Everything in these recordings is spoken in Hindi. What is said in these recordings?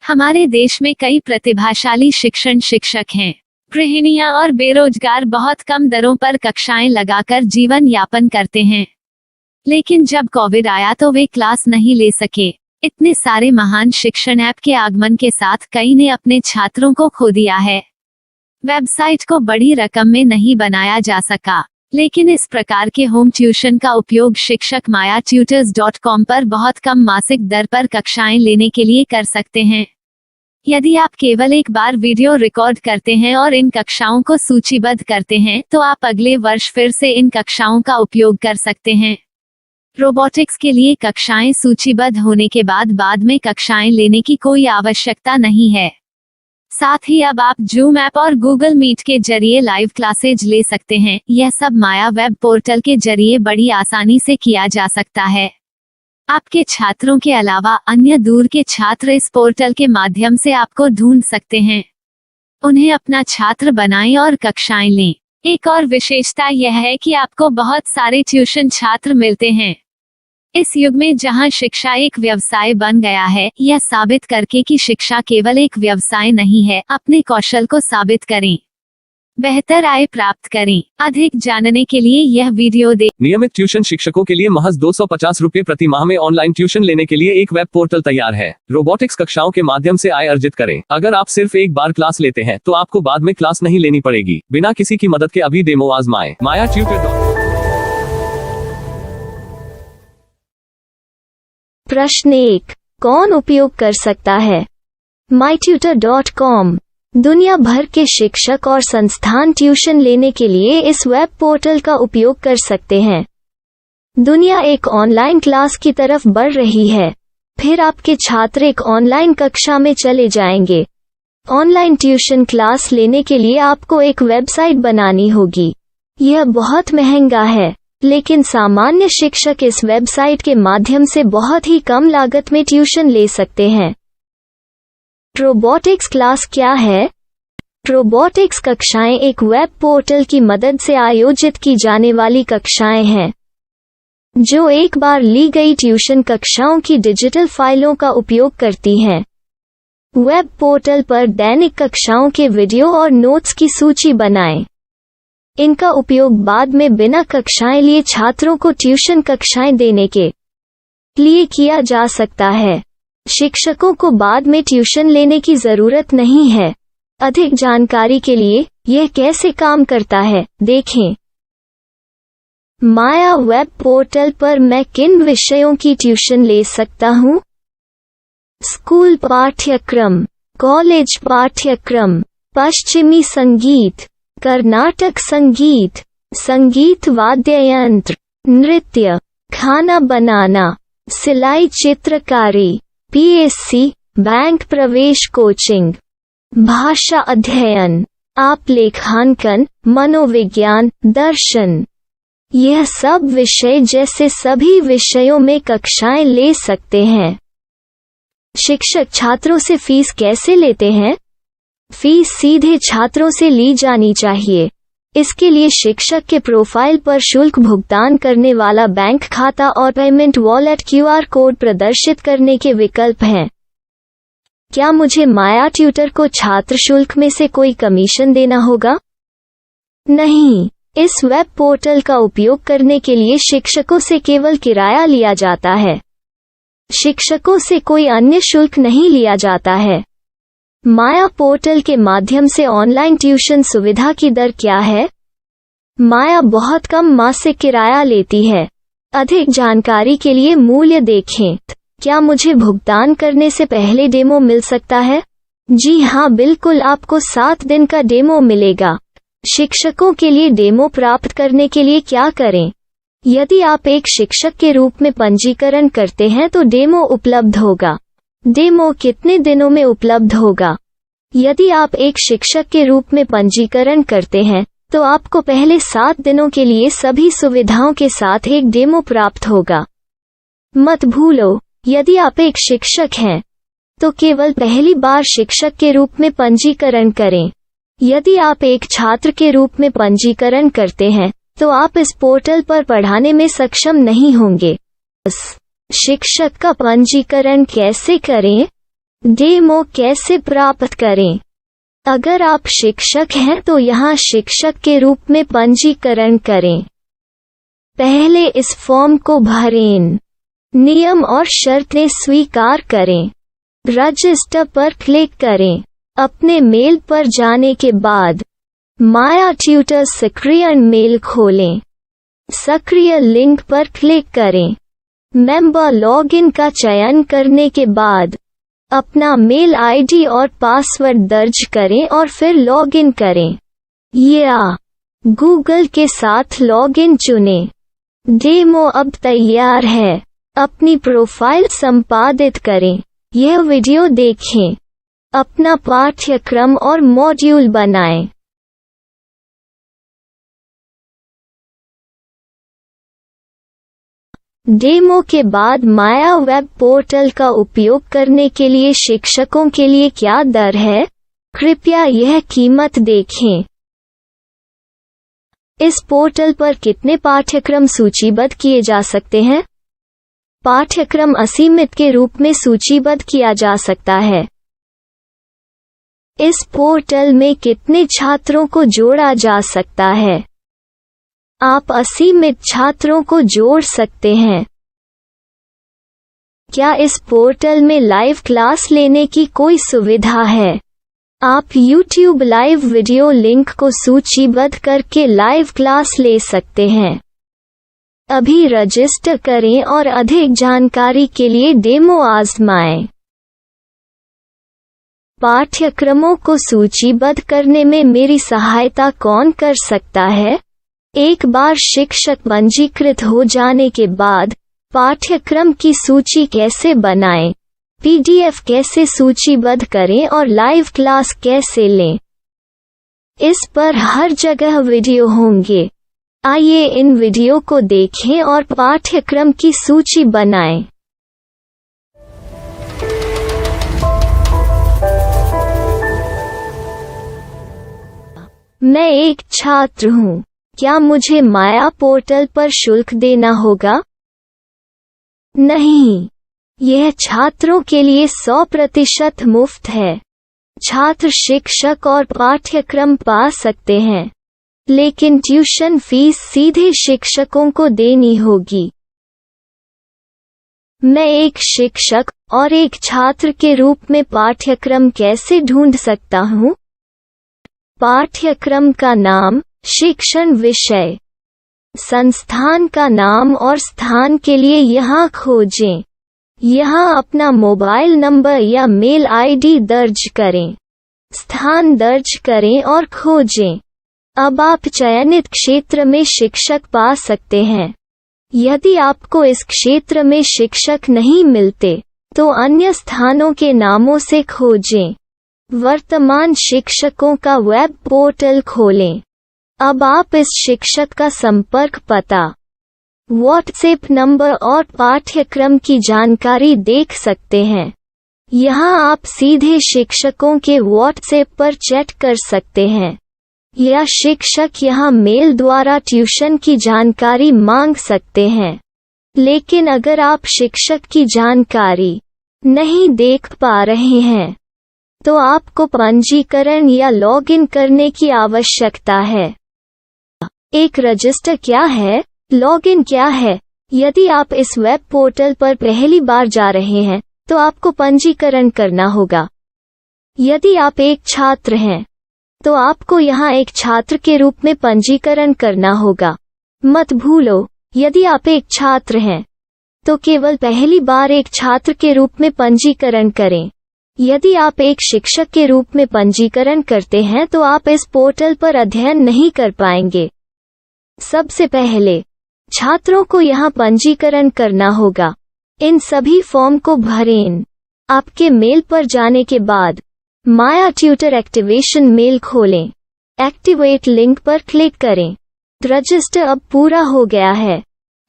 हमारे देश में कई प्रतिभाशाली शिक्षण शिक्षक हैं। गृहिणियां और बेरोजगार बहुत कम दरों पर कक्षाएं लगाकर जीवन यापन करते हैं। लेकिन जब कोविड आया तो वे क्लास नहीं ले सके। इतने सारे महान शिक्षण ऐप के आगमन के साथ कई ने अपने छात्रों को खो दिया है। वेबसाइट को बड़ी रकम में नहीं बनाया जा सका, लेकिन इस प्रकार के होम ट्यूशन का उपयोग शिक्षक myatutors.com पर बहुत कम मासिक दर पर कक्षाएं लेने के लिए कर सकते हैं। यदि आप केवल एक बार वीडियो रिकॉर्ड करते हैं और इन कक्षाओं को सूचीबद्ध करते हैं तो आप अगले वर्ष फिर से इन कक्षाओं का उपयोग कर सकते हैं। रोबोटिक्स के लिए कक्षाएं सूचीबद्ध होने के बाद में कक्षाएं लेने की कोई आवश्यकता नहीं है। साथ ही अब आप जूम ऐप और गूगल मीट के जरिए लाइव क्लासेज ले सकते हैं। यह सब माया वेब पोर्टल के जरिए बड़ी आसानी से किया जा सकता है। आपके छात्रों के अलावा अन्य दूर के छात्र इस पोर्टल के माध्यम से आपको ढूंढ सकते हैं। उन्हें अपना छात्र बनाएं और कक्षाएं लें। एक और विशेषता यह है कि आपको बहुत सारे ट्यूशन छात्र मिलते हैं। इस युग में जहां शिक्षा एक व्यवसाय बन गया है, यह साबित करके कि शिक्षा केवल एक व्यवसाय नहीं है, अपने कौशल को साबित करें, बेहतर आय प्राप्त करें। अधिक जानने के लिए यह वीडियो देखें। नियमित ट्यूशन शिक्षकों के लिए महज 250 रुपए प्रति माह में ऑनलाइन ट्यूशन लेने के लिए एक वेब पोर्टल तैयार है। रोबोटिक्स कक्षाओं के माध्यम से आय अर्जित करें। अगर आप सिर्फ एक बार क्लास लेते हैं तो आपको बाद में क्लास नहीं लेनी पड़ेगी। बिना किसी की मदद के अभी डेमो आजमाएं। myatutors.com। प्रश्न 1, कौन उपयोग कर सकता है? mytutor.com दुनिया भर के शिक्षक और संस्थान ट्यूशन लेने के लिए इस वेब पोर्टल का उपयोग कर सकते हैं। दुनिया एक ऑनलाइन क्लास की तरफ बढ़ रही है। फिर आपके छात्र एक ऑनलाइन कक्षा में चले जाएंगे। ऑनलाइन ट्यूशन क्लास लेने के लिए आपको एक वेबसाइट बनानी होगी। यह बहुत महंगा है, लेकिन सामान्य शिक्षक इस वेबसाइट के माध्यम से बहुत ही कम लागत में ट्यूशन ले सकते हैं। रोबोटिक्स क्लास क्या है? रोबोटिक्स कक्षाएं एक वेब पोर्टल की मदद से आयोजित की जाने वाली कक्षाएं हैं, जो एक बार ली गई ट्यूशन कक्षाओं की डिजिटल फाइलों का उपयोग करती हैं। वेब पोर्टल पर दैनिक कक्षाओं के वीडियो और नोट्स की सूची बनाएं। इनका उपयोग बाद में बिना कक्षाएं लिए छात्रों को ट्यूशन कक्षाएं देने के लिए किया जा सकता है। शिक्षकों को बाद में ट्यूशन लेने की जरूरत नहीं है। अधिक जानकारी के लिए यह कैसे काम करता है, देखें। माया वेब पोर्टल पर मैं किन विषयों की ट्यूशन ले सकता हूँ? स्कूल पाठ्यक्रम, कॉलेज पाठ्यक्रम, पश्चिमी संगीत, कर्नाटक संगीत, संगीत वाद्य यंत्र, नृत्य, खाना बनाना, सिलाई चित्रकारी, पीएससी, बैंक प्रवेश कोचिंग, भाषा अध्ययन, आप लेखांकन, मनोविज्ञान, दर्शन। यह सब विषय जैसे सभी विषयों में कक्षाएं ले सकते हैं। शिक्षक छात्रों से फीस कैसे लेते हैं? फीस सीधे छात्रों से ली जानी चाहिए। इसके लिए शिक्षक के प्रोफाइल पर शुल्क भुगतान करने वाला बैंक खाता और पेमेंट वॉलेट क्यूआर कोड प्रदर्शित करने के विकल्प हैं। क्या मुझे माया ट्यूटर को छात्र शुल्क में से कोई कमीशन देना होगा? नहीं, इस वेब पोर्टल का उपयोग करने के लिए शिक्षकों से केवल किराया लिया जाता है। शिक्षकों से कोई अन्य शुल्क नहीं लिया जाता है। माया पोर्टल के माध्यम से ऑनलाइन ट्यूशन सुविधा की दर क्या है? माया बहुत कम मासिक किराया लेती है। अधिक जानकारी के लिए मूल्य देखें। क्या मुझे भुगतान करने से पहले डेमो मिल सकता है? जी हाँ, बिल्कुल, आपको 7 दिन का डेमो मिलेगा। शिक्षकों के लिए डेमो प्राप्त करने के लिए क्या करें? यदि आप एक शिक्षक के रूप में पंजीकरण करते हैं तो डेमो उपलब्ध होगा। डेमो कितने दिनों में उपलब्ध होगा? यदि आप एक शिक्षक के रूप में पंजीकरण करते हैं तो आपको पहले 7 दिनों के लिए सभी सुविधाओं के साथ एक डेमो प्राप्त होगा। मत भूलो, यदि आप एक शिक्षक हैं तो केवल पहली बार शिक्षक के रूप में पंजीकरण करें। यदि आप एक छात्र के रूप में पंजीकरण करते हैं तो आप इस पोर्टल पर पढ़ाने में सक्षम नहीं होंगे। शिक्षक का पंजीकरण कैसे करें? डेमो कैसे प्राप्त करें? अगर आप शिक्षक हैं तो यहाँ शिक्षक के रूप में पंजीकरण करें। पहले इस फॉर्म को भरें। नियम और शर्तें स्वीकार करें। रजिस्टर पर क्लिक करें। अपने मेल पर जाने के बाद माया ट्यूटर सक्रिय मेल खोलें। सक्रिय लिंक पर क्लिक करें। मेंबर लॉगिन का चयन करने के बाद अपना मेल आईडी और पासवर्ड दर्ज करें और फिर लॉगिन करें या गूगल के साथ लॉगिन चुनें। डेमो अब तैयार है। अपनी प्रोफाइल संपादित करें। यह वीडियो देखें। अपना पाठ्यक्रम और मॉड्यूल बनाएं। डेमो के बाद माया वेब पोर्टल का उपयोग करने के लिए शिक्षकों के लिए क्या दर है? कृपया यह कीमत देखें। इस पोर्टल पर कितने पाठ्यक्रम सूचीबद्ध किए जा सकते हैं? पाठ्यक्रम असीमित के रूप में सूचीबद्ध किया जा सकता है। इस पोर्टल में कितने छात्रों को जोड़ा जा सकता है? आप असीमित छात्रों को जोड़ सकते हैं। क्या इस पोर्टल में लाइव क्लास लेने की कोई सुविधा है? आप YouTube लाइव वीडियो लिंक को सूचीबद्ध करके लाइव क्लास ले सकते हैं। अभी रजिस्टर करें और अधिक जानकारी के लिए डेमो आजमाएं। पाठ्यक्रमों को सूचीबद्ध करने में मेरी सहायता कौन कर सकता है? एक बार शिक्षक पंजीकृत हो जाने के बाद पाठ्यक्रम की सूची कैसे बनाएं? PDF कैसे सूचीबद्ध करें और लाइव क्लास कैसे लें? इस पर हर जगह वीडियो होंगे। आइए इन वीडियो को देखें और पाठ्यक्रम की सूची बनाएं। मैं एक छात्र हूँ। क्या मुझे माया पोर्टल पर शुल्क देना होगा? नहीं, यह छात्रों के लिए 100% मुफ्त है। छात्र शिक्षक और पाठ्यक्रम पा सकते हैं, लेकिन ट्यूशन फीस सीधे शिक्षकों को देनी होगी। मैं एक शिक्षक और एक छात्र के रूप में पाठ्यक्रम कैसे ढूंढ सकता हूँ? पाठ्यक्रम का नाम, शिक्षण विषय, संस्थान का नाम और स्थान के लिए यहाँ खोजें। यहाँ अपना मोबाइल नंबर या मेल आईडी दर्ज करें। स्थान दर्ज करें और खोजें। अब आप चयनित क्षेत्र में शिक्षक पा सकते हैं। यदि आपको इस क्षेत्र में शिक्षक नहीं मिलते, तो अन्य स्थानों के नामों से खोजें। वर्तमान शिक्षकों का वेब पोर्टल खोलें। अब आप इस शिक्षक का संपर्क पता, व्हाट्सएप नंबर और पाठ्यक्रम की जानकारी देख सकते हैं। यहाँ आप सीधे शिक्षकों के व्हाट्सएप पर चैट कर सकते हैं या शिक्षक यहाँ मेल द्वारा ट्यूशन की जानकारी मांग सकते हैं। लेकिन अगर आप शिक्षक की जानकारी नहीं देख पा रहे हैं, तो आपको पंजीकरण या लॉगिन करने की आवश्यकता है। एक रजिस्टर क्या है? लॉगिन क्या है? यदि आप इस वेब पोर्टल पर पहली बार जा रहे हैं, तो आपको पंजीकरण करना होगा। यदि आप एक छात्र हैं, तो आपको यहाँ एक छात्र के रूप में पंजीकरण करना होगा। मत भूलो, यदि आप एक छात्र हैं, तो केवल पहली बार एक छात्र के रूप में पंजीकरण करें। यदि आप एक शिक्षक के रूप में पंजीकरण करते हैं, तो आप इस पोर्टल पर अध्ययन नहीं कर पाएंगे। सबसे पहले छात्रों को यहाँ पंजीकरण करना होगा। इन सभी फॉर्म को भरें। आपके मेल पर जाने के बाद माया ट्यूटर एक्टिवेशन मेल खोलें। एक्टिवेट लिंक पर क्लिक करें। रजिस्टर अब पूरा हो गया है।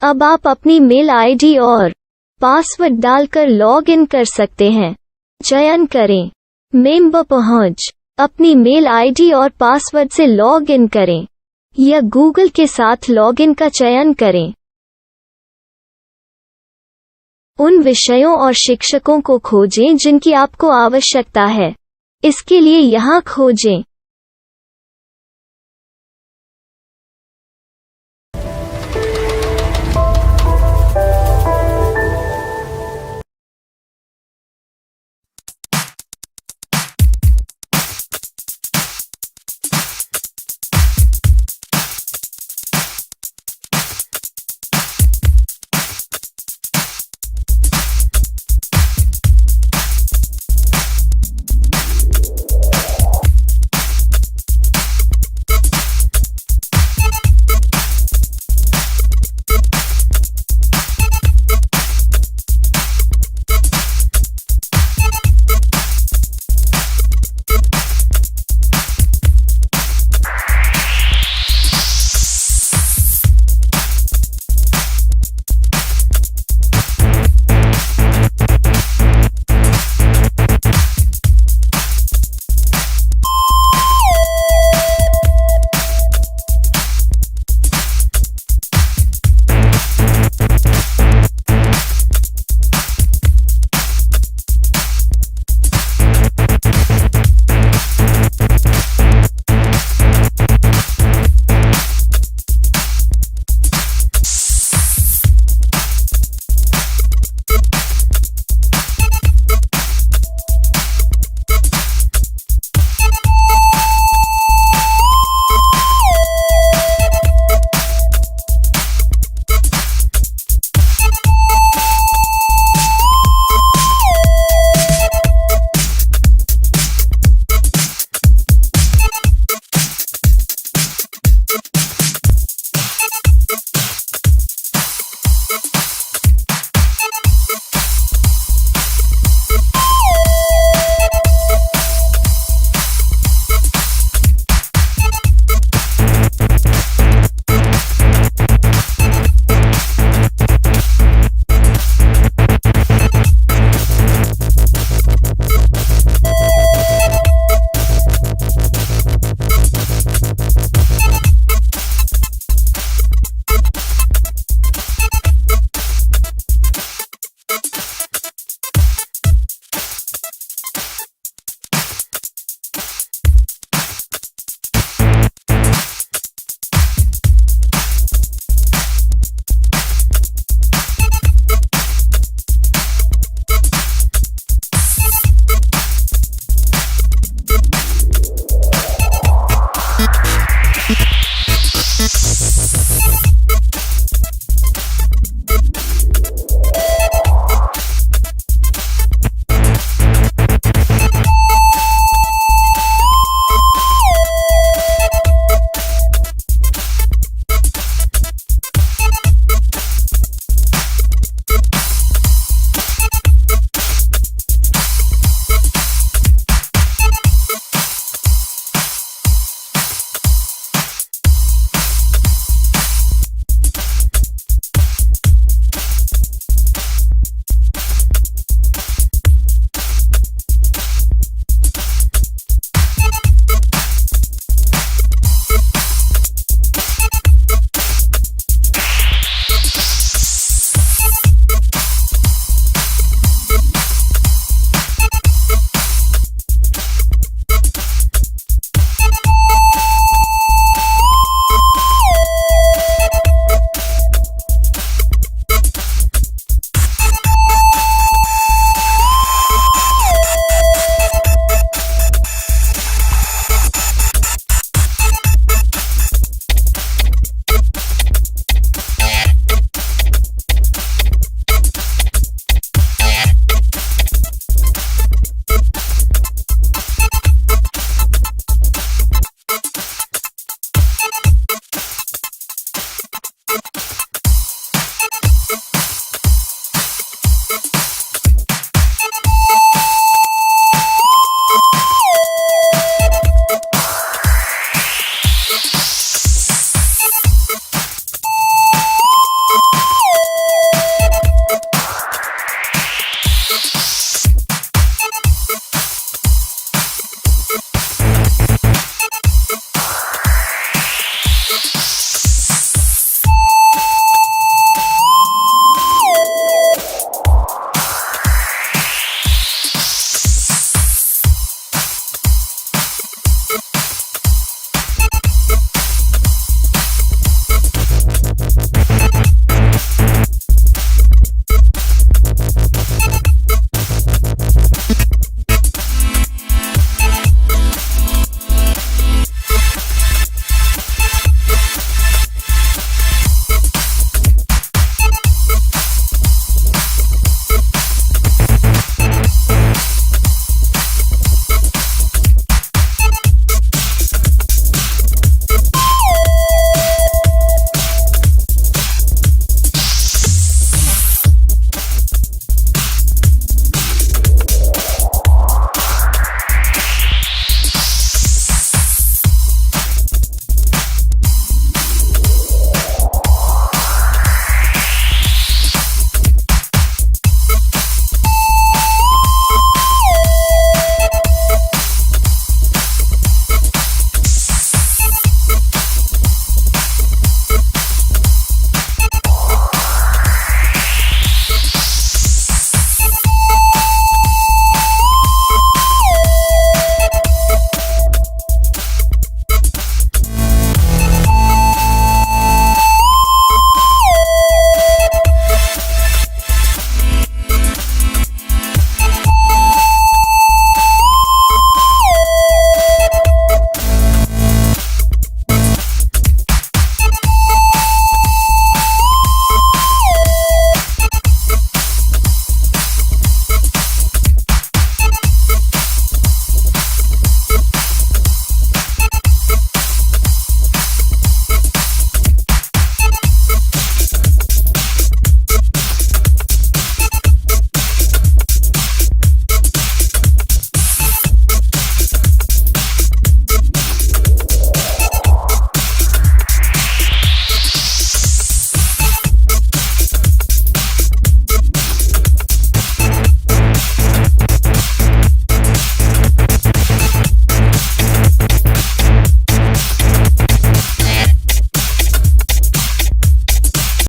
अब आप अपनी मेल आईडी और पासवर्ड डालकर लॉग इन कर सकते हैं। चयन करें मेंबर पहुंच। अपनी मेल आईडी और पासवर्ड से लॉग इन करें या गूगल के साथ लॉगिन का चयन करें। उन विषयों और शिक्षकों को खोजें जिनकी आपको आवश्यकता है। इसके लिए यहाँ खोजें।